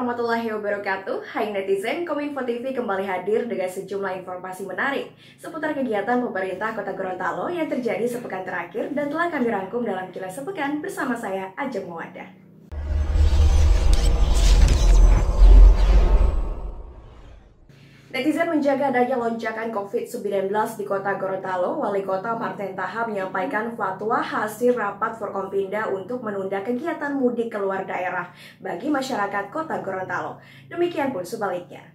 warahmatullahi wabarakatuh. Hai netizen, Kominfo TV kembali hadir dengan sejumlah informasi menarik seputar kegiatan pemerintah Kota Gorontalo yang terjadi sepekan terakhir dan telah kami rangkum dalam Kilas Sepekan bersama saya, Ajeng Mawadah. Netizen menjaga adanya lonjakan COVID-19 di Kota Gorontalo, Wali Kota Martin Tahap menyampaikan fatwa hasil rapat Forkompinda untuk menunda kegiatan mudik keluar daerah bagi masyarakat Kota Gorontalo. Demikian pun sebaliknya.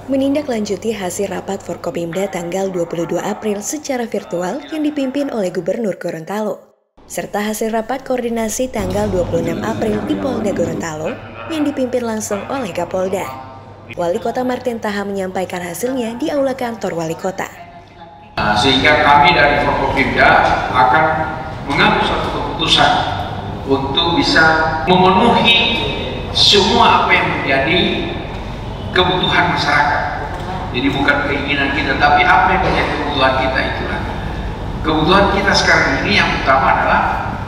Menindaklanjuti hasil rapat Forkompinda tanggal 22 April secara virtual yang dipimpin oleh Gubernur Gorontalo, serta hasil rapat koordinasi tanggal 26 April di Polda Gorontalo yang dipimpin langsung oleh Kapolda. Wali Kota Martin Tahap menyampaikan hasilnya di Aula Kantor Wali Kota. Sehingga kami dari Forkompinda akan mengambil suatu keputusan untuk bisa memenuhi semua apa yang menjadi kebutuhan masyarakat. Jadi bukan keinginan kita, tapi apa yang menjadi kebutuhan kita itulah. Kebutuhan kita sekarang ini yang utama adalah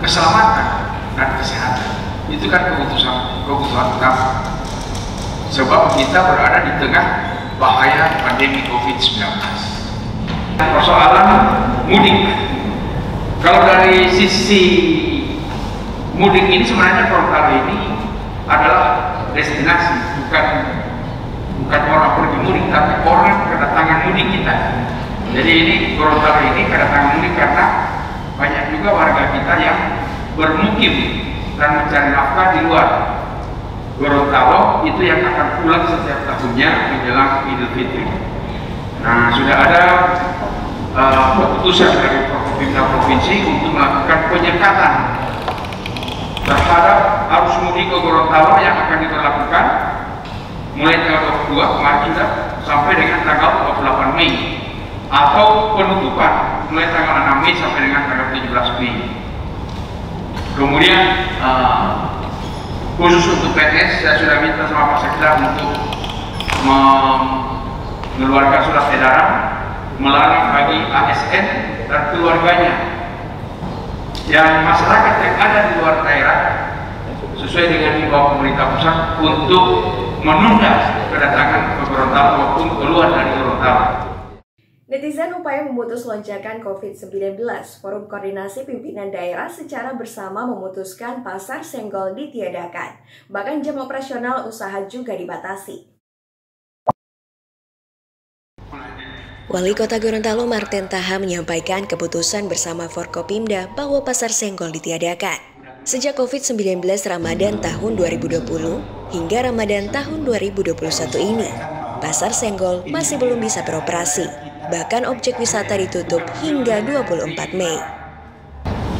keselamatan dan kesehatan. Itu kan kebutuhan utama. Sebab kita berada di tengah bahaya pandemi COVID-19. Persoalan mudik. Kalau dari sisi mudik ini sebenarnya Gorontalo ini adalah destinasi, bukan orang pergi mudik, tapi orang kedatangan mudik kita. Jadi ini Gorontalo ini kedatangan mudik karena banyak juga warga kita yang bermukim dan mencari nafkah di luar Gorontalo, itu yang akan pulang setiap tahunnya menjelang Idul Fitri. Nah, sudah ada keputusan dari Forkompinda Provinsi untuk melakukan penyekatan terhadap arus mudik ke Gorontalo yang akan diberlakukan mulai tanggal 22 kemarin sudah sampai dengan tanggal 28 Mei, atau penutupan mulai tanggal 6 Mei sampai dengan tanggal 17 Mei. Kemudian khusus untuk PNS, saya sudah minta sama Pak Sekda untuk mengeluarkan surat edaran melarang bagi ASN dan keluarganya yang masyarakat yang ada di luar daerah sesuai dengan himbauan pemerintah pusat untuk menunda kedatangan ke Gorontalo maupun keluar dari Gorontalo. Netizen upaya memutus lonjakan COVID-19, Forum Koordinasi Pimpinan Daerah secara bersama memutuskan pasar senggol ditiadakan. Bahkan jam operasional usaha juga dibatasi. Wali Kota Gorontalo Martin Tahap menyampaikan keputusan bersama Forkopimda bahwa pasar senggol ditiadakan. Sejak COVID-19 Ramadan tahun 2020 hingga Ramadan tahun 2021 ini, pasar senggol masih belum bisa beroperasi. Bahkan objek wisata ditutup hingga 24 Mei.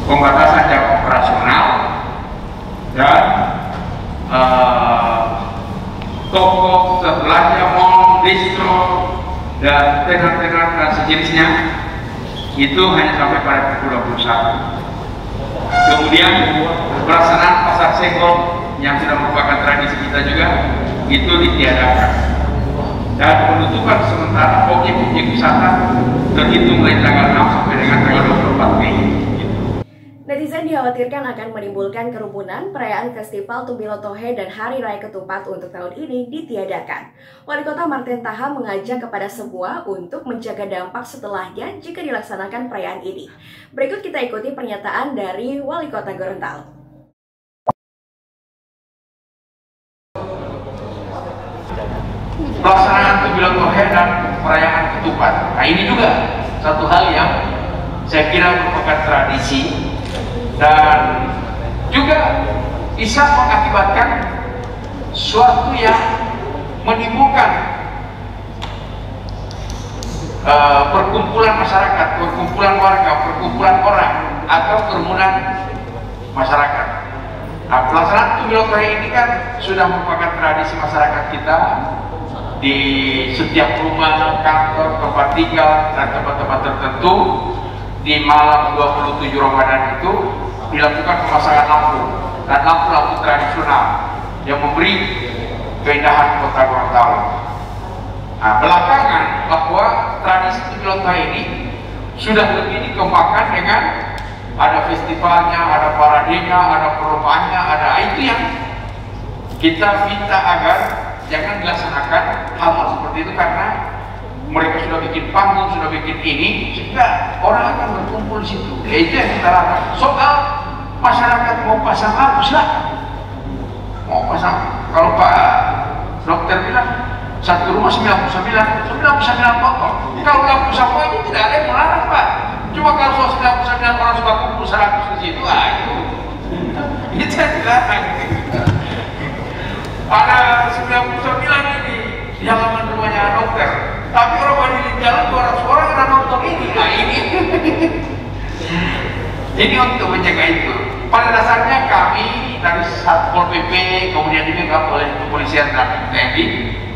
Pembatasan jam operasional dan toko belanja, mall, distro, dan tenar-tenar dan sejenisnya itu hanya sampai pada pukul 21. Kemudian pelaksanaan pasar senggol yang sudah merupakan tradisi kita juga itu ditiadakan. Dan penutupan sementara objek-objek wisata terhitung mulai tanggal 6 sampai dengan tanggal 24 Mei. Netizen dikhawatirkan akan menimbulkan kerumunan. Perayaan Festival Tumbilo Tohe dan Hari Raya Ketupat untuk tahun ini ditiadakan. Wali Kota Martin Tahap mengajak kepada semua untuk menjaga dampak setelahnya jika dilaksanakan perayaan ini. Berikut kita ikuti pernyataan dari Wali Kota Gorontalo. Pelaksanaan Tumbilo Tohe dan perayaan Ketupat. Nah, ini juga satu hal yang saya kira merupakan tradisi dan juga bisa mengakibatkan suatu yang menimbulkan perkumpulan masyarakat, perkumpulan warga, perkumpulan orang atau kerumunan masyarakat. Nah, pelaksanaan Tumbilo Tohe ini kan sudah merupakan tradisi masyarakat kita. Di setiap rumah, kantor, tempat tinggal, dan tempat-tempat tertentu di malam 27 Ramadan itu dilakukan pemasangan lampu dan lampu-lampu tradisional yang memberi keindahan Kota Gorontalo. Nah, belakangan bahwa tradisi Tumbilo Tohe ini sudah lebih dikembangkan dengan ada festivalnya, ada paradenya, ada perlombaannya, ada itu yang kita minta agar jangan dilaksanakan hal-hal seperti itu, karena mereka sudah bikin panggung, sudah bikin ini, sehingga orang akan berkumpul di situ. Itu yang kita lakukan. Soal masyarakat mau pasang lampu, silakan. Mau pasang, kalau Pak Dokter bilang satu rumah 99 pokok. Kalau lampu semua itu tidak ada yang melarang, Pak. Cuma kalau 99 orang suka kumpul 100 di situ, itu yang dilarang. Ada 99 ini di halaman rumahnya dokter, tapi orang pada di jalan 200 orang ada nonton ini. Ini untuk menjaga itu. Pada dasarnya kami dari Satpol PP kemudian dibackup oleh kepolisian dan TNI,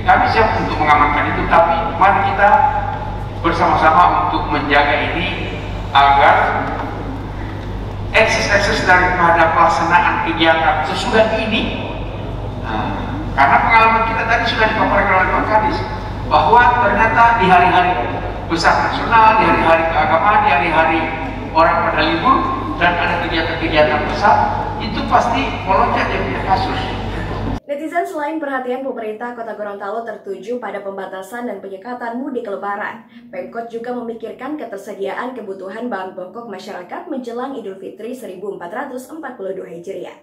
kami siap untuk mengamankan itu, tapi mari kita bersama-sama untuk menjaga ini agar ekses daripada pelaksanaan kegiatan sesudah ini, karena pengalaman kita tadi sudah dipaparkan oleh Pak Kadis, bahwa ternyata di hari-hari besar nasional, di hari-hari keagamaan, di hari-hari orang pada libur dan ada kegiatan-kegiatan besar, itu pasti melonjak jumlah kasus. Netizen selain perhatian pemerintah Kota Gorontalo tertuju pada pembatasan dan penyekatan mudik lebaran, Pemkot juga memikirkan ketersediaan kebutuhan bahan pokok masyarakat menjelang Idul Fitri 1442 Hijriah.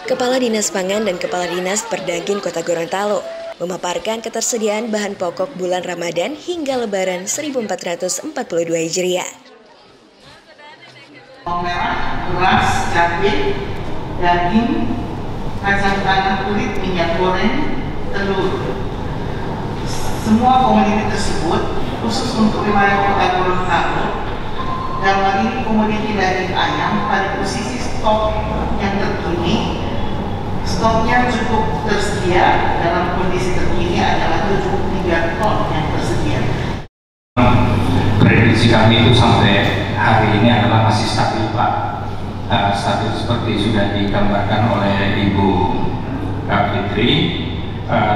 Kepala Dinas Pangan dan Kepala Dinas Perdagin Kota Gorontalo memaparkan ketersediaan bahan pokok bulan Ramadan hingga Lebaran 1442 Hijriah. Bawang merah, beras, cabai, daging, kacang tanah kulit, minyak goreng, telur. Semua komoditi tersebut khusus untuk wilayah Kota Gorontalo. Dalam hal ini komoditi daging ayam pada posisi stok yang terkini. Stoknya cukup tersedia, dalam kondisi terkini adalah 73 ton yang tersedia. Prediksi kami itu sampai hari ini adalah masih stabil, Pak. Stabil seperti sudah digambarkan oleh Ibu Fitri.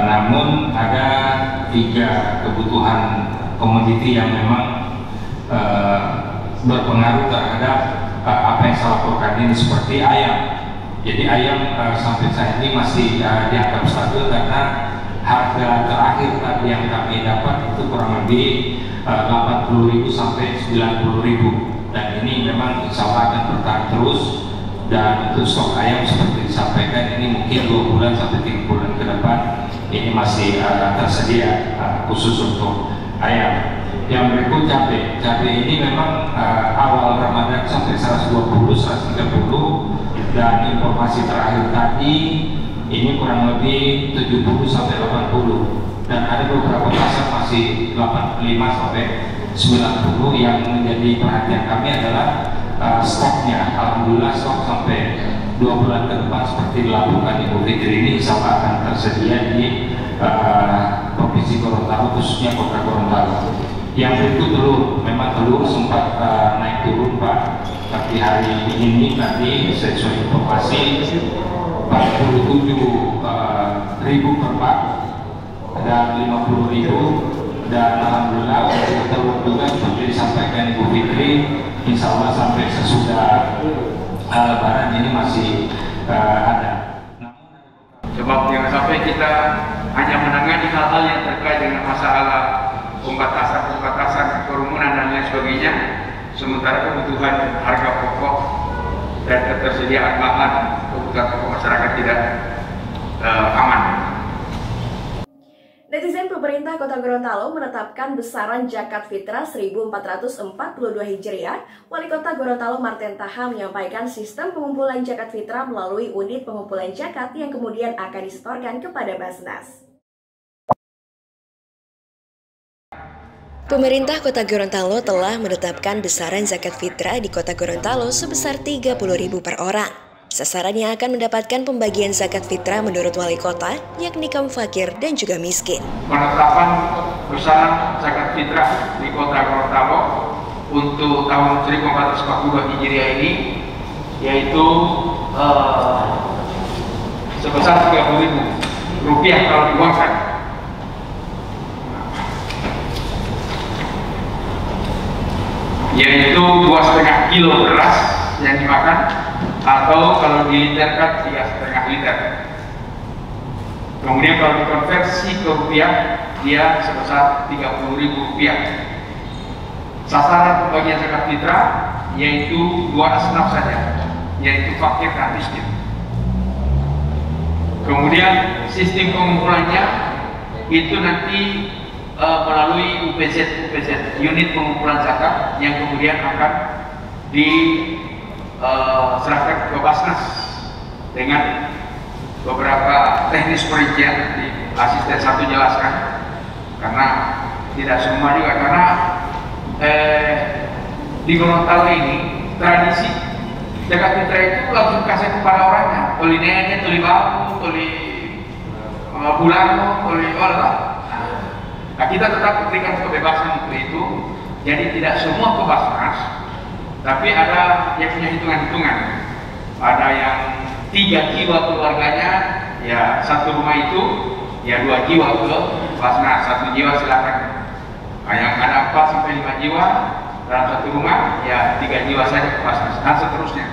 Namun ada 3 kebutuhan komoditi yang memang berpengaruh terhadap apa yang saya laporkan ini, seperti ayam. Jadi ayam sampai saat ini masih dianggap stabil karena harga terakhir tadi yang kami dapat itu kurang lebih 80.000 sampai 90.000, dan ini memang insya Allah akan bertahan terus. Dan untuk stok ayam seperti disampaikan ini mungkin 2 bulan sampai 3 bulan ke depan ini masih tersedia khusus untuk ayam. Yang berikut cabai ini memang awal Ramadan sampai 120, 130, dan informasi terakhir tadi ini kurang lebih 70 sampai 80, dan ada beberapa pasar masih 85 sampai 90. Yang menjadi perhatian kami adalah stoknya. Alhamdulillah stok sampai 2 bulan ke depan seperti dilakukan Ibu Fitri ini insya Allah akan tersedia di Provinsi Gorontalo, khususnya Kota Gorontalo. Yang berikut telur, memang telur sempat naik turun, Pak, tapi hari ini tadi sesuai informasi 47.000 per pak dan 50.000, dan alhamdulillah untuk telur juga seperti disampaikan Ibu Fitri, insya Allah sampai sesudah Lebaran ini masih ada. Sebab jangan sampai kita hanya menangani hal-hal yang terkait dengan masalah pembatasan, kerumunan dan lain sebagainya, sementara kebutuhan harga pokok dan ketersediaan bahan kebutuhan pokok masyarakat tidak aman. Netizen pemerintah Kota Gorontalo menetapkan besaran zakat fitrah 1442 Hijriah. Wali Kota Gorontalo Marten Taha menyampaikan sistem pengumpulan zakat fitrah melalui unit pengumpulan zakat yang kemudian akan disetorkan kepada Basnas. Pemerintah Kota Gorontalo telah menetapkan besaran zakat fitrah di Kota Gorontalo sebesar 30.000 per orang. Sasaran yang akan mendapatkan pembagian zakat fitrah menurut wali kota, yakni kaum fakir dan juga miskin. Penetapan besaran zakat fitrah di Kota Gorontalo untuk tahun 1442 Hijriah ini yaitu sebesar Rp30.000 kalau diuangkan. yaitu 2,5 kilo beras yang dimakan, atau kalau diliterkan 3,5 liter. Kemudian kalau dikonversi ke rupiah, dia sebesar Rp30.000. Sasaran pembagian zakat fitrah yaitu 2 asnaf saja, yaitu fakir dan miskin. Kemudian sistem pengumpulannya itu nanti melalui UPZ, unit pengumpulan zakat, yang kemudian akan diserahkan ke Basnas dengan beberapa teknis perincian. Nanti asisten satu jelaskan, karena tidak semua juga, karena di Gorontalo ini tradisi zakat fitrah itu langsung kasih kepada orangnya, tuli nenek, tuli babu, tuli bulan, tuli Allah. Nah, kita tetap berikan kebebasan untuk itu. Jadi tidak semua ke Basnas, tapi ada yang punya hitungan-hitungan. Ada yang 3 jiwa keluarganya, ya satu rumah itu ya 2 jiwa ke Basnas, 1 jiwa silakan. Nah, yang ada 4 sampai 5 jiwa dalam satu rumah, ya 3 jiwa saja ke Basnas, dan seterusnya.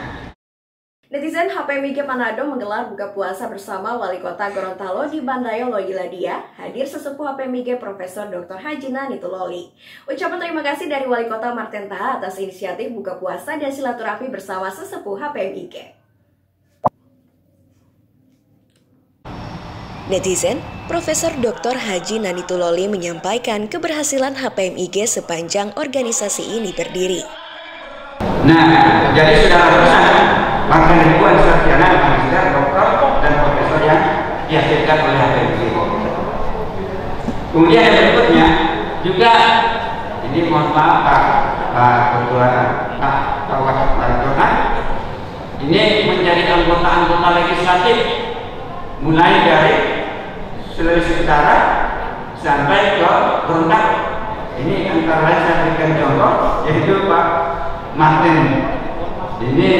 Netizen HPMIG Manado menggelar buka puasa bersama Wali Kota Gorontalo di Bandayo Logiladia. Hadir sesepuh HPMIG Profesor Dr. Haji Nani Tuloli. Ucapan terima kasih dari Wali Kota Martin Taha atas inisiatif buka puasa dan silaturahmi bersama sesepuh HPMIG. Netizen, Profesor Dr. Haji Nani Tuloli menyampaikan keberhasilan HPMIG sepanjang organisasi ini berdiri. Nah, jadi sudah ratusan bahkan ribuan sarjana, magister, doktor, dan profesor yang dihasilkan oleh HPMIG. Kemudian yang berikutnya juga, ini mohon maaf Pak Ketua Paripurna, ini menjadi anggota-anggota legislatif mulai dari Sulawesi Utara sampai ke Gorontalo. Ini antara lain saya berikan contoh, yaitu Pak Martin. Ini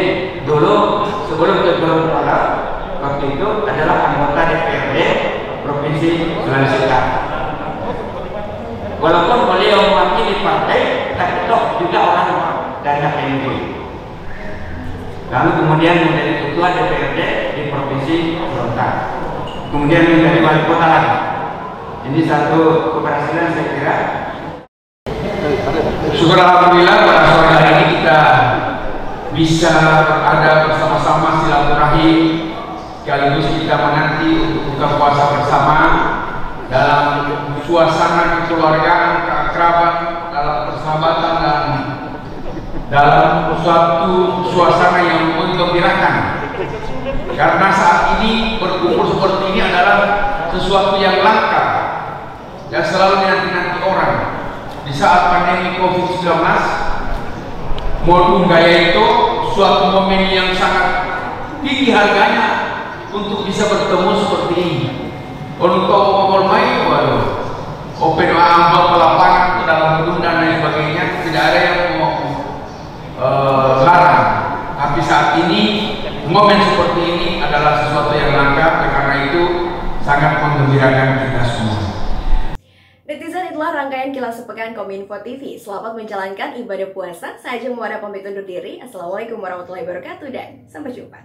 dulu sebelum ke Gorontalo, waktu itu adalah anggota DPRD Provinsi Sulawesi Utara. Walaupun beliau mewakili partai, tapi toh juga orang dari HPMIG. Lalu kemudian menjadi ketua DPRD di Provinsi Gorontalo. Kemudian menjadi wali kota lagi. Ini satu keberhasilan saya kira. Syukur alhamdulillah pada sore hari ini kita bisa berada bersama-sama silaturahim, sekaligus kita menanti untuk buka puasa bersama dalam suasana kekeluargaan, keakraban, dalam persahabatan, dan dalam suatu suasana yang menggembirakan. Karena saat ini berkumpul seperti ini adalah sesuatu yang langka, yang selalu dinanti-nanti orang. Di saat pandemi COVID-19, modul gaya itu suatu momen yang sangat tinggi harganya untuk bisa bertemu seperti ini. Untuk ngomong main, waduh, open amplop ke lapangan ke dalam gedung dan lain sebagainya, tidak ada yang mau larang. Tapi saat ini momen seperti ini adalah sesuatu yang langka, karena itu sangat menggembirakan kita semua. Netizen, itulah rangkaian Kilas Sepekan Kominfo TV. Selamat menjalankan ibadah puasa. Saya Muara pamit undur diri. Assalamualaikum warahmatullahi wabarakatuh dan sampai jumpa.